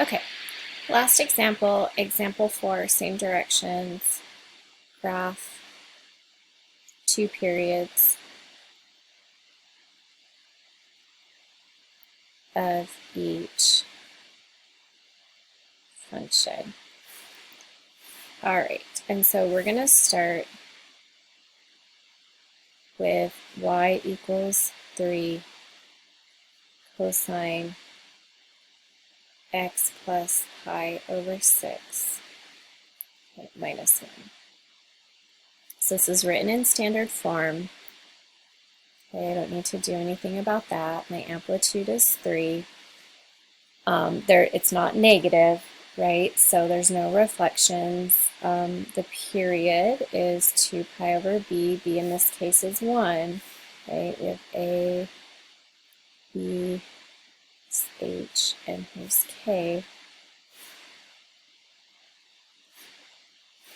Okay, last example, example 4, same directions, graph, 2 periods of each function. All right, and so we're going to start with y equals 3 cosine x plus pi over 6 minus 1. So this is written in standard form. Okay, I don't need to do anything about that. My amplitude is 3. It's not negative, right? So there's no reflections. The period is 2 pi over b. B in this case is 1. Right? We have a, b, h, and here's k.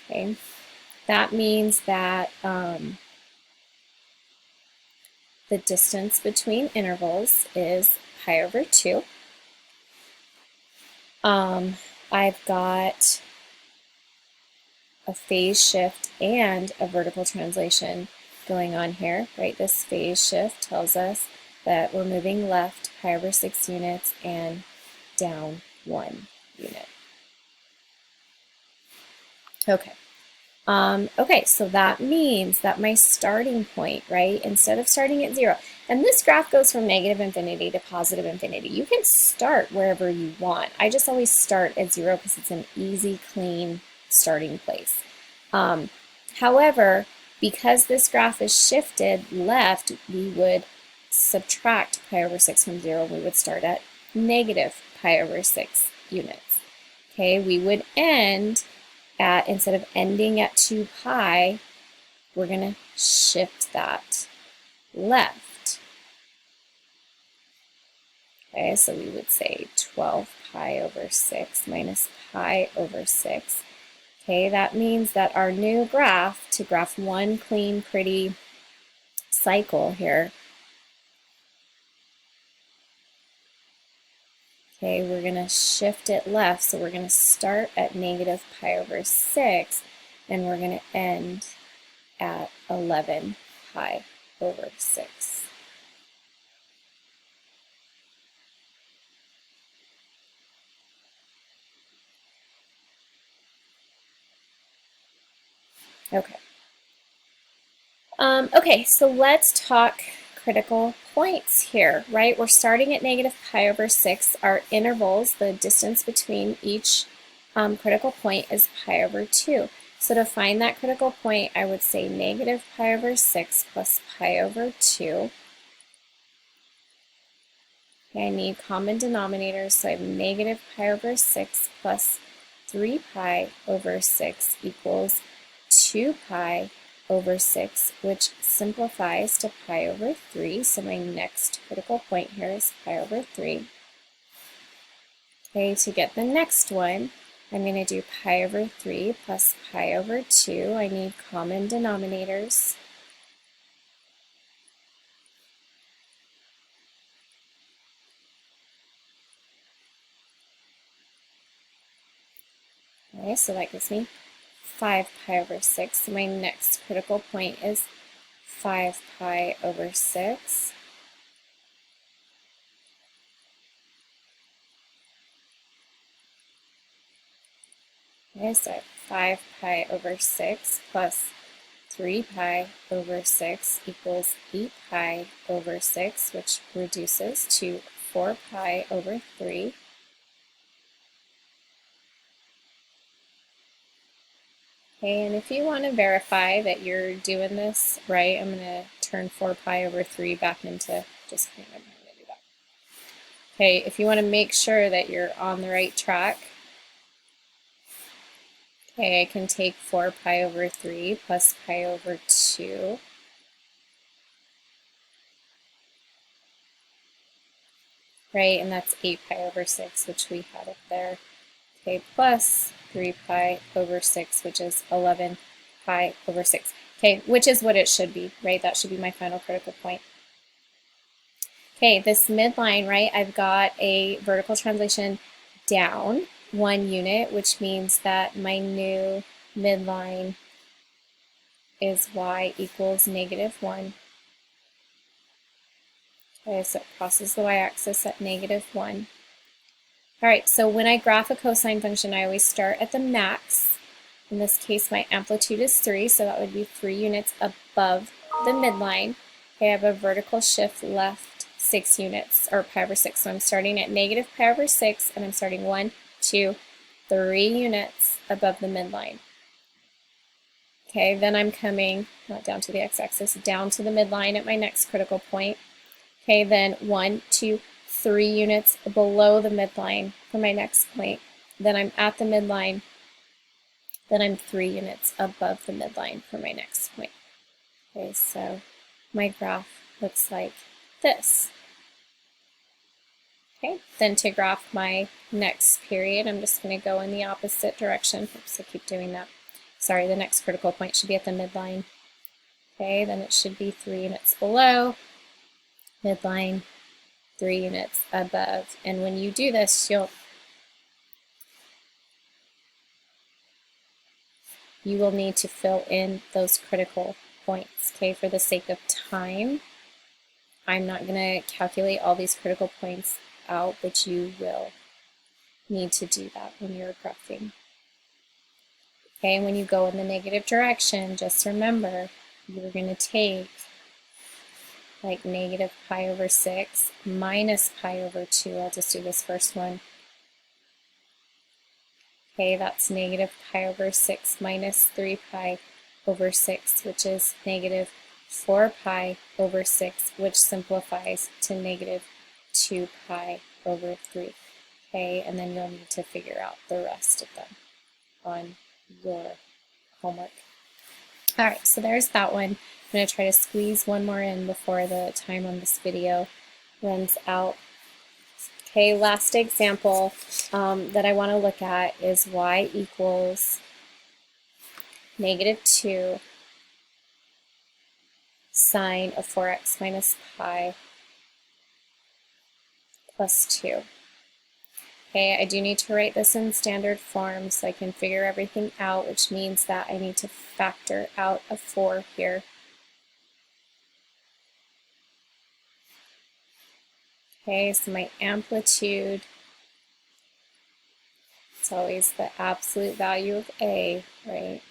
Okay, that means that the distance between intervals is pi over 2. I've got a phase shift and a vertical translation going on here, right? This phase shift tells us that we're moving left pi over 6 units and down 1 unit. Okay. Okay, so that means that my starting point, right, instead of starting at 0, and this graph goes from negative infinity to positive infinity. You can start wherever you want. I just always start at 0 because it's an easy, clean starting place. However, because this graph is shifted left, we would subtract pi over 6 from 0. We would start at negative pi over 6 units. Okay, we would end at, instead of ending at 2 pi, we're going to shift that left. Okay, so we would say 12 pi over 6 minus pi over 6. Okay, that means that our new graph, to graph one clean, pretty cycle here, okay, we're going to shift it left, so we're going to start at negative pi over 6, and we're going to end at 11 pi over 6. Okay. Okay, so let's talk critical points here, right? We're starting at negative pi over 6. Our intervals, the distance between each critical point is pi over 2. So to find that critical point, I would say negative pi over 6 plus pi over 2. Okay, I need common denominators, so I have negative pi over 6 plus 3 pi over 6 equals 2 pi over 6, which simplifies to pi over 3. So my next critical point here is pi over 3. Okay, to get the next one, I'm going to do pi over 3 plus pi over 2. I need common denominators. Okay, so that gives me 5 pi over 6. So my next critical point is 5 pi over 6. Okay, so 5 pi over 6 plus 3 pi over 6 equals 8 pi over 6, which reduces to 4 pi over 3. Okay, and if you want to verify that you're doing this right, I'm going to turn 4 pi over 3 back into just kind of, I'm going to do that. Okay, if you want to make sure that you're on the right track, okay, I can take 4 pi over 3 plus pi over 2. Right, and that's 8 pi over 6, which we had up there. Okay, plus 3 pi over 6, which is 11 pi over 6. Okay, which is what it should be, right? That should be my final critical point. Okay, this midline, right, I've got a vertical translation down 1 unit, which means that my new midline is y equals -1. Okay, so it crosses the y-axis at -1. All right, so when I graph a cosine function, I always start at the max. In this case, my amplitude is 3, so that would be 3 units above the midline. Okay, I have a vertical shift left 6 units, or pi over 6. So I'm starting at negative pi over 6, and I'm starting 1, 2, 3 units above the midline. Okay, then I'm coming, not down to the x-axis, down to the midline at my next critical point. Okay, then 1, 2, 3 units below the midline for my next point. Then I'm at the midline. Then I'm 3 units above the midline for my next point. Okay, so my graph looks like this. Okay, then to graph my next period, I'm just going to go in the opposite direction. Oops, I keep doing that. Sorry, the next critical point should be at the midline. Okay, then it should be 3 units below, midline, 3 units above. And when you do this, you will need to fill in those critical points. Okay, for the sake of time, I'm not going to calculate all these critical points out, but you will need to do that when you're graphing. Okay, and when you go in the negative direction, just remember you're going to take like negative pi over 6 minus pi over 2. I'll just do this first one. Okay, that's negative pi over 6 minus 3 pi over 6, which is negative 4 pi over 6, which simplifies to negative 2 pi over 3. Okay, and then you'll need to figure out the rest of them on your homework. All right, so there's that one. I'm going to try to squeeze one more in before the time on this video runs out. Okay, last example that I want to look at is y equals -2 sine of 4x minus pi plus 2. Okay, I do need to write this in standard form so I can figure everything out, which means that I need to factor out a 4 here. Okay, so my amplitude, it's always the absolute value of A, right?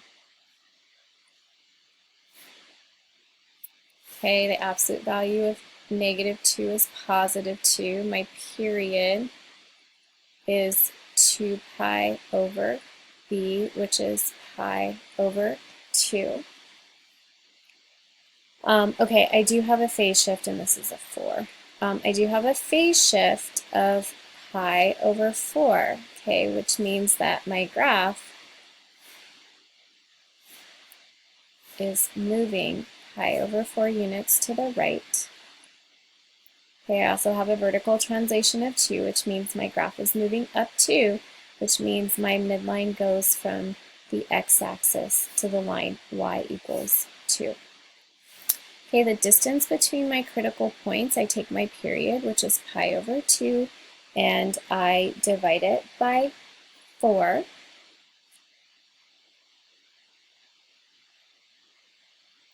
Okay, the absolute value of -2 is +2. My period is 2 pi over b, which is pi over 2. Okay, I do have a phase shift, and this is a 4. I do have a phase shift of pi over 4, okay, which means that my graph is moving pi over 4 units to the right. Okay, I also have a vertical translation of 2, which means my graph is moving up 2, which means my midline goes from the x-axis to the line y equals 2. Okay, the distance between my critical points, I take my period, which is pi over 2, and I divide it by 4.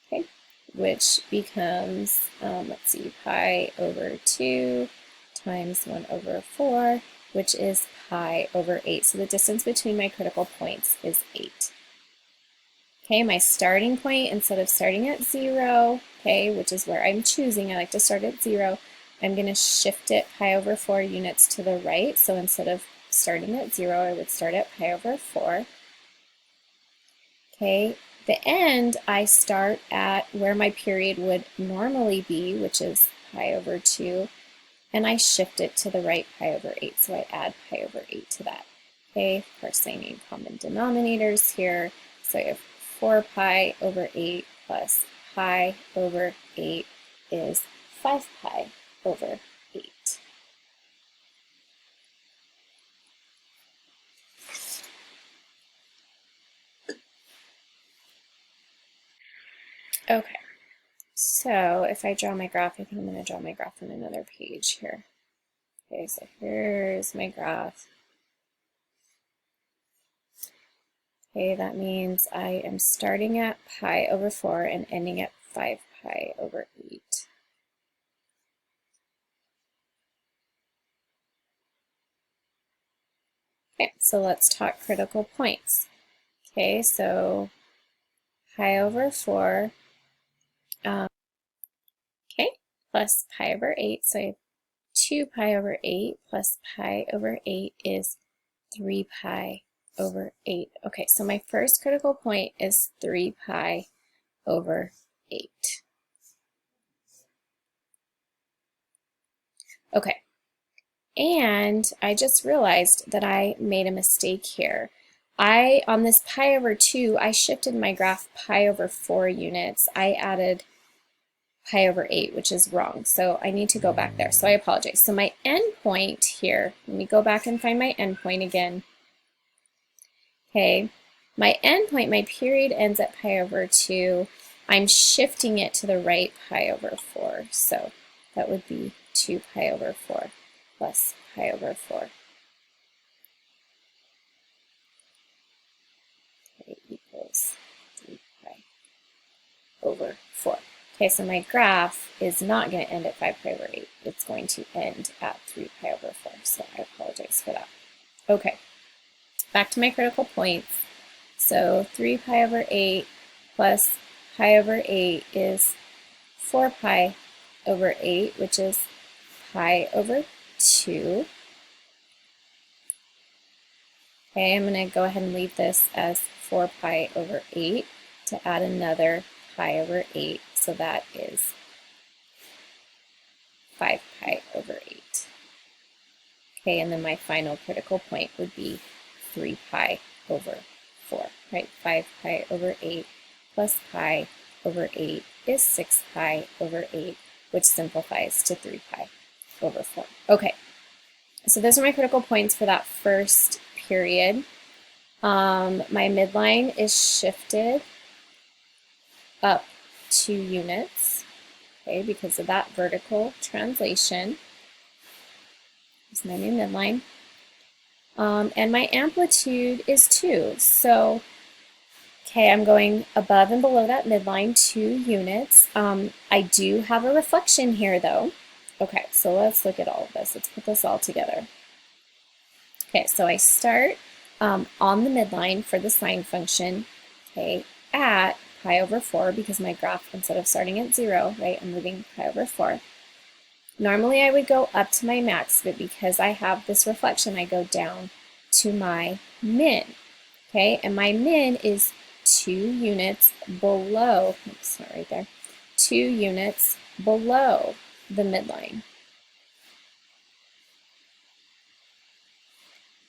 Okay, which becomes, let's see, pi over 2 times 1 over 4, which is pi over 8. So the distance between my critical points is 8. Okay, my starting point, instead of starting at 0, okay, which is where I'm choosing, I like to start at 0, I'm going to shift it pi over 4 units to the right. So instead of starting at 0, I would start at pi over 4. Okay, the end, I start at where my period would normally be, which is pi over 2, and I shift it to the right pi over 8, so I add pi over 8 to that. Okay, of course I need common denominators here, so I have 4 pi over 8 plus pi over 8 is 5 pi over 8. Okay, so if I draw my graph, I think I'm going to draw my graph on another page here. Okay, so here's my graph. Okay, that means I am starting at pi over 4 and ending at 5 pi over 8. Okay, so let's talk critical points. Okay, so pi over 4, okay, plus pi over 8. So I have 2 pi over 8 plus pi over 8 is 3 pi over 8. Okay, so my first critical point is 3 pi over 8. Okay, and I just realized that I made a mistake here. On this pi over 2, I shifted my graph pi over 4 units. I added pi over 8, which is wrong. So I need to go back there. So I apologize. So my endpoint here, let me go back and find my endpoint again. Okay, my endpoint, my period ends at pi over 2. I'm shifting it to the right pi over 4. So that would be 2 pi over 4 plus pi over 4. Okay, equals 3 pi over 4. Okay, so my graph is not going to end at 5 pi over 8. It's going to end at 3 pi over 4. So I apologize for that. Okay, back to my critical points. So 3 pi over 8 plus pi over 8 is 4 pi over 8, which is pi over 2. Okay, I'm going to go ahead and leave this as 4 pi over 8 to add another pi over 8. So that is 5 pi over 8. Okay, and then my final critical point would be 3 pi over 4, right? 5 pi over 8 plus pi over 8 is 6 pi over 8, which simplifies to 3 pi over 4. Okay, so those are my critical points for that first period. My midline is shifted up 2 units, okay, because of that vertical translation. Is my new midline. And my amplitude is 2. So, okay, I'm going above and below that midline 2 units. I do have a reflection here though. Okay, so let's look at all of this. Let's put this all together. Okay, so I start on the midline for the sine function, okay, at pi over 4 because my graph, instead of starting at 0, right, I'm moving pi over 4. Normally I would go up to my max, but because I have this reflection, I go down to my min, okay? And my min is 2 units below, oops, not right there, 2 units below the midline.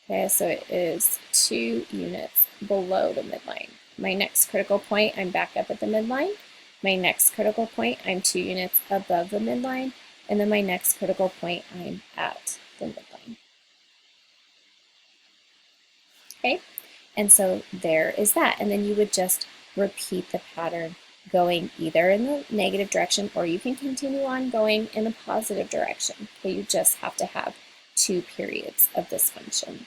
Okay, so it is 2 units below the midline. My next critical point, I'm back up at the midline. My next critical point, I'm 2 units above the midline. And then my next critical point, I'm at the midline. Okay, and so there is that. And then you would just repeat the pattern going either in the negative direction or you can continue on going in the positive direction. Okay, you just have to have 2 periods of this function.